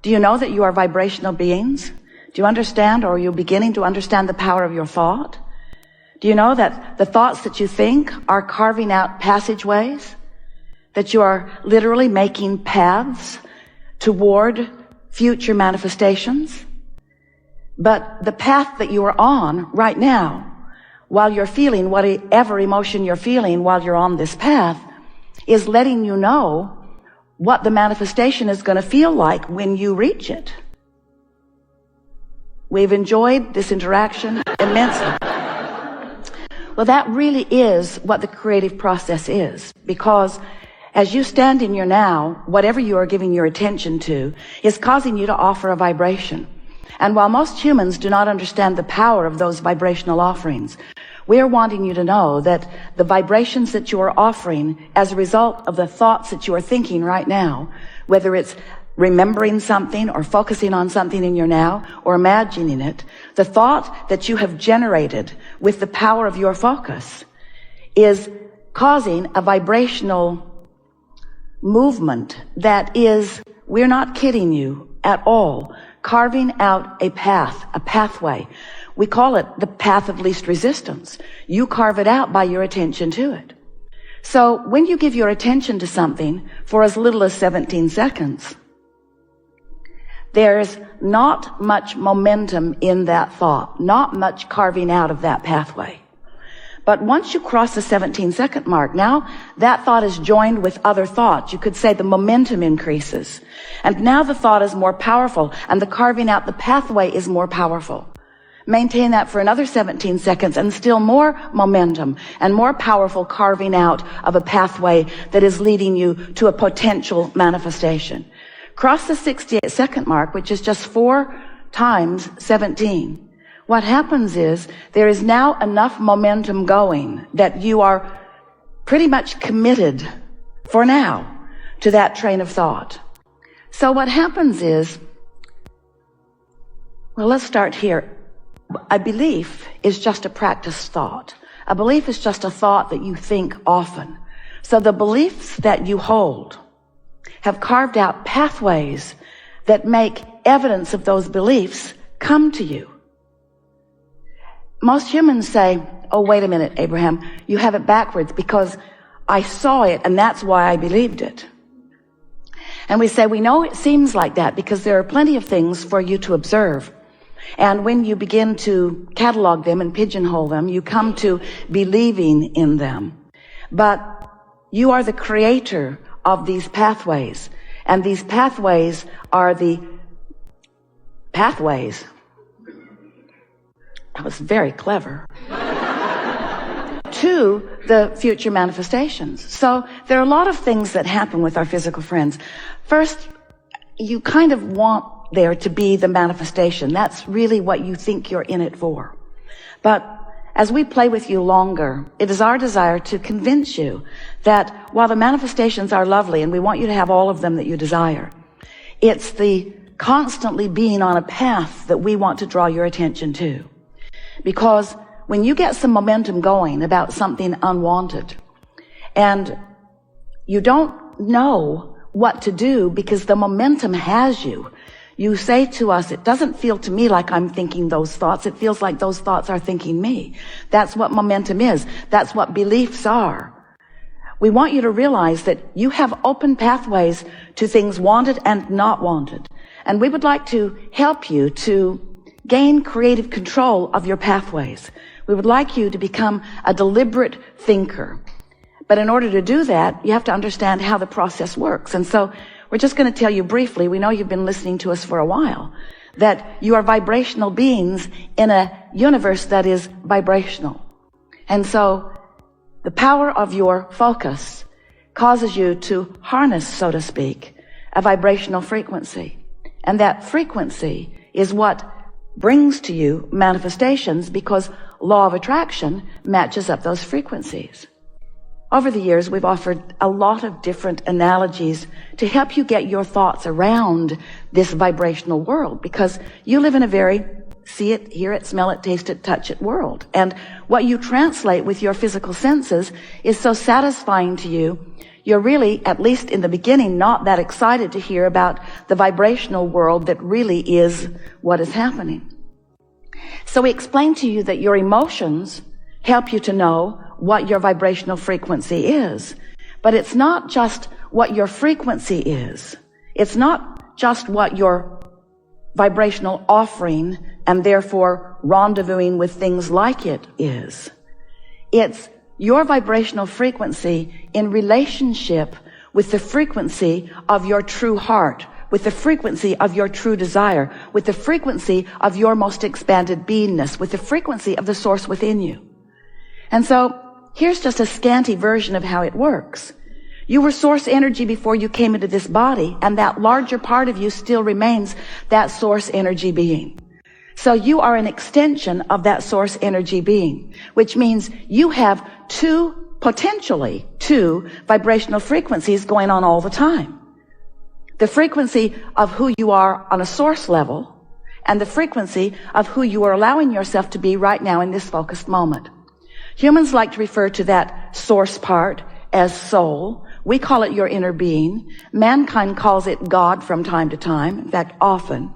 Do you know that you are vibrational beings? Do you understand, or are you beginning to understand the power of your thought? Do you know that the thoughts that you think are carving out passageways? That you are literally making paths toward future manifestations? But the path that you are on right now, while you're feeling whatever emotion you're feeling while you're on this path, is letting you know what the manifestation is going to feel like when you reach it. We've enjoyed this interaction immensely. Well, that really is what the creative process is, because as you stand in your now, whatever you are giving your attention to is causing you to offer a vibration. And while most humans do not understand the power of those vibrational offerings, we are wanting you to know that the vibrations that you are offering as a result of the thoughts that you are thinking right now, whether it's remembering something or focusing on something in your now or imagining it, the thought that you have generated with the power of your focus is causing a vibrational movement that is, we're not kidding you at all, carving out a path, a pathway. We call it the path of least resistance. You carve it out by your attention to it. So when you give your attention to something for as little as 17 seconds, there's not much momentum in that thought, not much carving out of that pathway. But once you cross the 17-second mark, now that thought is joined with other thoughts. You could say the momentum increases. And now the thought is more powerful, and the carving out the pathway is more powerful. Maintain that for another 17 seconds, and still more momentum and more powerful carving out of a pathway that is leading you to a potential manifestation. Cross the 68-second mark, which is just 4 times 17. What happens is there is now enough momentum going that you are pretty much committed for now to that train of thought. So what happens is, well, let's start here. A belief is just a practiced thought. A belief is just a thought that you think often. So the beliefs that you hold have carved out pathways that make evidence of those beliefs come to you. Most humans say, oh, wait a minute, Abraham, you have it backwards, because I saw it and that's why I believed it. And we say, we know it seems like that because there are plenty of things for you to observe. And when you begin to catalog them and pigeonhole them, you come to believing in them. But you are the creator of these pathways. And these pathways are the pathways. That was very clever. To the future manifestations. So there are a lot of things that happen with our physical friends. First, you kind of want there to be the manifestation. That's really what you think you're in it for. But as we play with you longer, it is our desire to convince you that while the manifestations are lovely and we want you to have all of them that you desire, it's the constantly being on a path that we want to draw your attention to. Because when you get some momentum going about something unwanted and you don't know what to do because the momentum has you, you say to us, it doesn't feel to me like I'm thinking those thoughts. It feels like those thoughts are thinking me. That's what momentum is. That's what beliefs are. We want you to realize that you have open pathways to things wanted and not wanted. And we would like to help you to gain creative control of your pathways. We would like you to become a deliberate thinker. But in order to do that, you have to understand how the process works. And so we're just going to tell you briefly, we know you've been listening to us for a while, that you are vibrational beings in a universe that is vibrational. And so the power of your focus causes you to harness, so to speak, a vibrational frequency. And that frequency is what brings to you manifestations, because law of attraction matches up those frequencies. Over the years, we've offered a lot of different analogies to help you get your thoughts around this vibrational world, because you live in a very see it, hear it, smell it, taste it, touch it world. And what you translate with your physical senses is so satisfying to you, you're really, at least in the beginning, not that excited to hear about the vibrational world that really is what is happening. So we explained to you that your emotions help you to know what your vibrational frequency is. But it's not just what your frequency is. It's not just what your vibrational offering and therefore rendezvousing with things like it is. It's your vibrational frequency in relationship with the frequency of your true heart, with the frequency of your true desire, with the frequency of your most expanded beingness, with the frequency of the source within you. And so here's just a scanty version of how it works. You were source energy before you came into this body, and that larger part of you still remains that source energy being. So you are an extension of that source energy being, which means you have potentially two vibrational frequencies going on all the time. The frequency of who you are on a source level, and the frequency of who you are allowing yourself to be right now in this focused moment. Humans like to refer to that source part as soul. We call it your inner being. Mankind calls it God from time to time, in fact, often.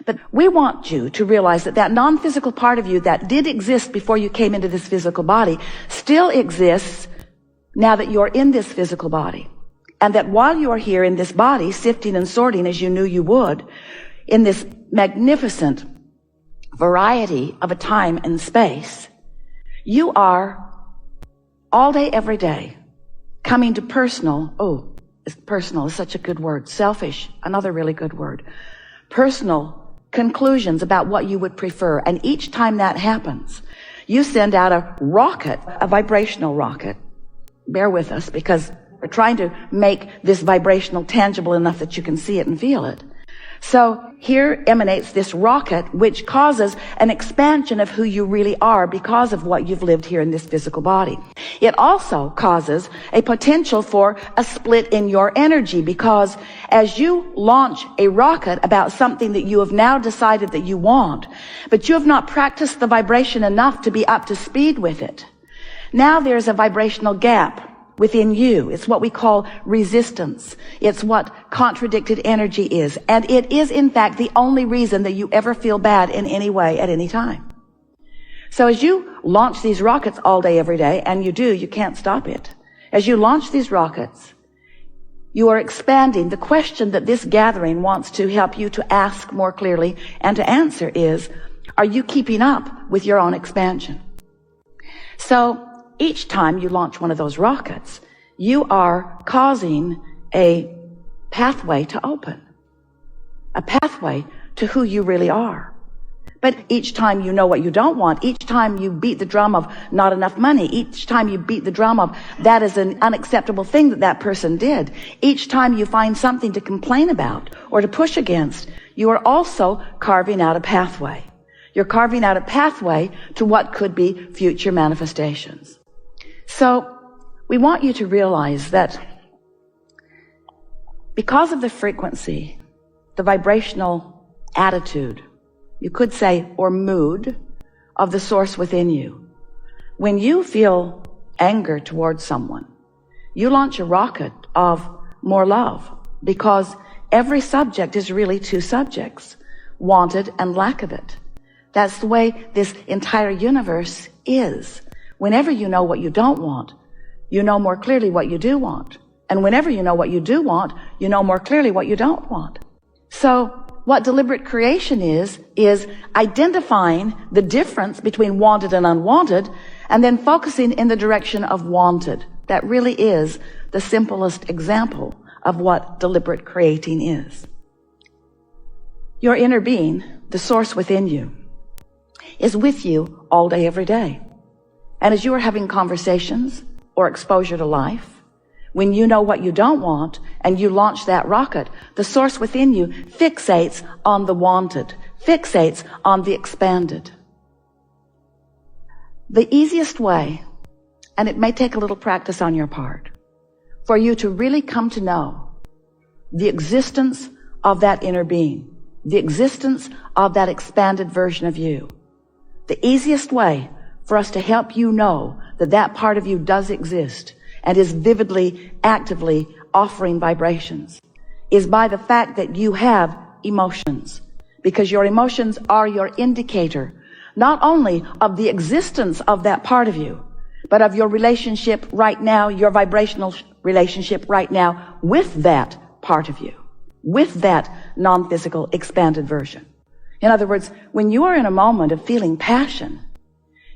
But we want you to realize that that non-physical part of you that did exist before you came into this physical body still exists now that you're in this physical body. And that while you are here in this body, sifting and sorting as you knew you would, in this magnificent variety of a time and space, you are all day, every day, coming to personal is such a good word. Selfish, another really good word. Personal conclusions about what you would prefer. And each time that happens, you send out a rocket, a vibrational rocket. Bear with us because we're trying to make this vibrational tangible enough that you can see it and feel it. So here emanates this rocket which causes an expansion of who you really are because of what you've lived here in this physical body. It also causes a potential for a split in your energy because as you launch a rocket about something that you have now decided that you want, but you have not practiced the vibration enough to be up to speed with it, now there's a vibrational gap within you. It's what we call resistance. It's what contradicted energy is. And it is, in fact, the only reason that you ever feel bad in any way at any time. So as you launch these rockets all day, every day, and you can't stop it. As you launch these rockets, you are expanding. The question that this gathering wants to help you to ask more clearly and to answer is, are you keeping up with your own expansion? So each time you launch one of those rockets, you are causing a pathway to open, a pathway to who you really are. But each time you know what you don't want, each time you beat the drum of not enough money, each time you beat the drum of that is an unacceptable thing that person did, each time you find something to complain about or to push against, you are also carving out a pathway. You're carving out a pathway to what could be future manifestations. So we want you to realize that because of the frequency, the vibrational attitude, you could say, or mood of the source within you, when you feel anger towards someone, you launch a rocket of more love because every subject is really two subjects, wanted and lack of it. That's the way this entire universe is. Whenever you know what you don't want, you know more clearly what you do want. And whenever you know what you do want, you know more clearly what you don't want. So what deliberate creation is identifying the difference between wanted and unwanted and then focusing in the direction of wanted. That really is the simplest example of what deliberate creating is. Your inner being, the source within you, is with you all day, every day. And as you are having conversations or exposure to life, when you know what you don't want and you launch that rocket, the source within you fixates on the wanted, fixates on the expanded. The easiest way, and it may take a little practice on your part, for you to really come to know the existence of that inner being, the existence of that expanded version of you, the easiest way for us to help you know that that part of you does exist and is vividly, actively offering vibrations is by the fact that you have emotions, because your emotions are your indicator, not only of the existence of that part of you, but of your relationship right now, your vibrational relationship right now with that part of you, with that non-physical expanded version. In other words, when you are in a moment of feeling passion,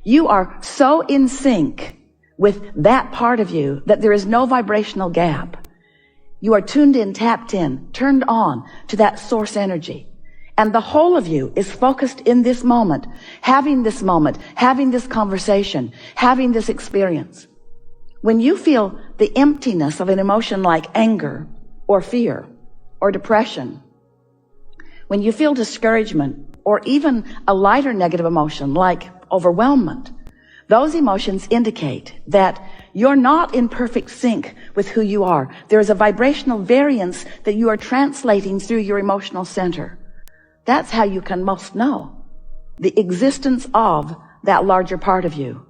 you are so in sync with that part of you that there is no vibrational gap. You are tuned in, tapped in, turned on to that source energy. And the whole of you is focused in this moment, having this conversation, having this experience. When you feel the emptiness of an emotion like anger or fear or depression, when you feel discouragement or even a lighter negative emotion like overwhelmment, those emotions indicate that you're not in perfect sync with who you are. There is a vibrational variance that you are translating through your emotional center. That's how you can most know the existence of that larger part of you,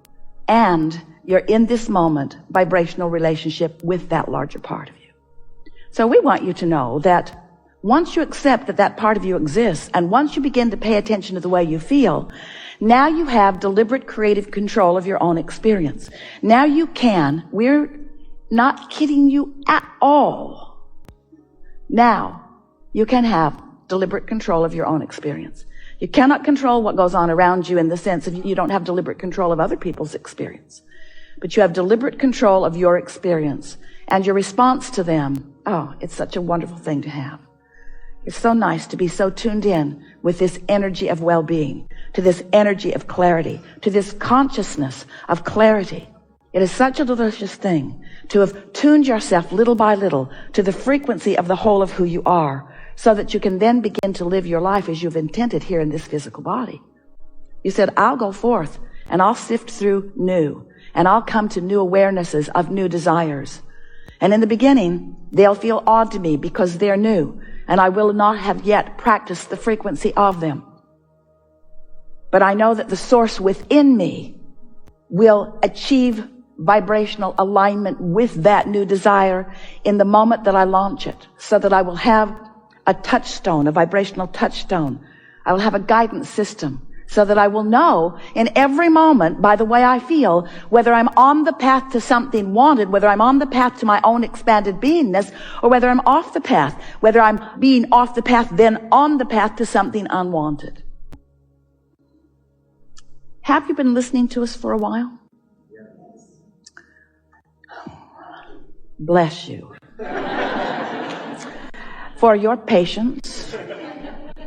and you're in this moment vibrational relationship with that larger part of you. So we want you to know that once you accept that that part of you exists, and once you begin to pay attention to the way you feel, now you have deliberate creative control of your own experience. Now you can, we're not kidding you at all. Now you can have deliberate control of your own experience. You cannot control what goes on around you in the sense of you don't have deliberate control of other people's experience, but you have deliberate control of your experience and your response to them. Oh, it's such a wonderful thing to have. It's so nice to be so tuned in with this energy of well-being, to this energy of clarity, to this consciousness of clarity. It is such a delicious thing to have tuned yourself little by little to the frequency of the whole of who you are, so that you can then begin to live your life as you've intended here in this physical body. You said, I'll go forth and I'll sift through new, and I'll come to new awarenesses of new desires. And in the beginning, they'll feel odd to me because they're new, and I will not have yet practiced the frequency of them. But I know that the source within me will achieve vibrational alignment with that new desire in the moment that I launch it, so that I will have a touchstone, a vibrational touchstone. I will have a guidance system so that I will know in every moment by the way I feel whether I'm on the path to something wanted, whether I'm on the path to my own expanded beingness, or whether I'm off the path, whether I'm being off the path then on the path to something unwanted. Have you been listening to us for a while? Yes. Bless you. For your patience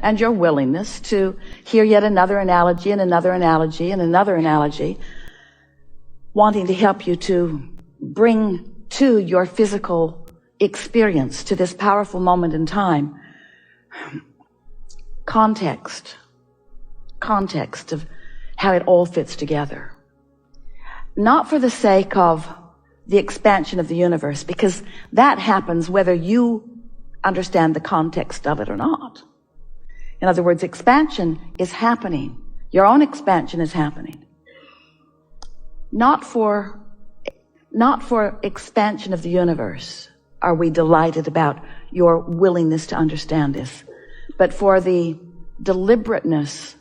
and your willingness to hear yet another analogy and another analogy and another analogy, wanting to help you to bring to your physical experience, to this powerful moment in time, context of how it all fits together. Not for the sake of the expansion of the universe, because that happens whether you understand the context of it or not. In other words, expansion is happening. Your own expansion is happening. Not for expansion of the universe are we delighted about your willingness to understand this, but for the deliberateness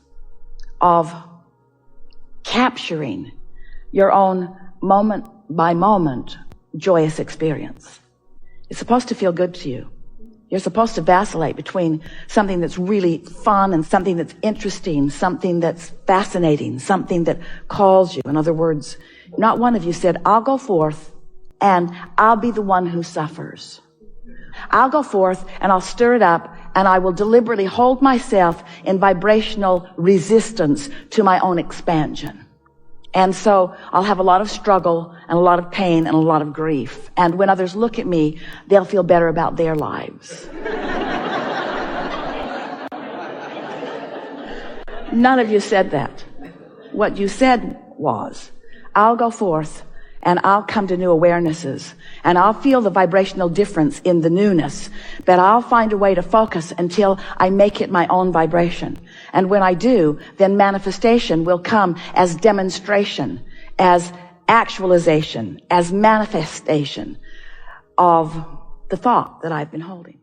of capturing your own moment by moment joyous experience. It's supposed to feel good to you. You're supposed to vacillate between something that's really fun and something that's interesting, something that's fascinating, something that calls you. In other words, not one of you said, I'll go forth and I'll be the one who suffers. I'll go forth and I'll stir it up and I will deliberately hold myself in vibrational resistance to my own expansion. And so I'll have a lot of struggle and a lot of pain and a lot of grief. And when others look at me, they'll feel better about their lives. None of you said that. What you said was, I'll go forth and I'll come to new awarenesses and I'll feel the vibrational difference in the newness, that I'll find a way to focus until I make it my own vibration. And when I do, then manifestation will come as demonstration, as actualization, as manifestation of the thought that I've been holding.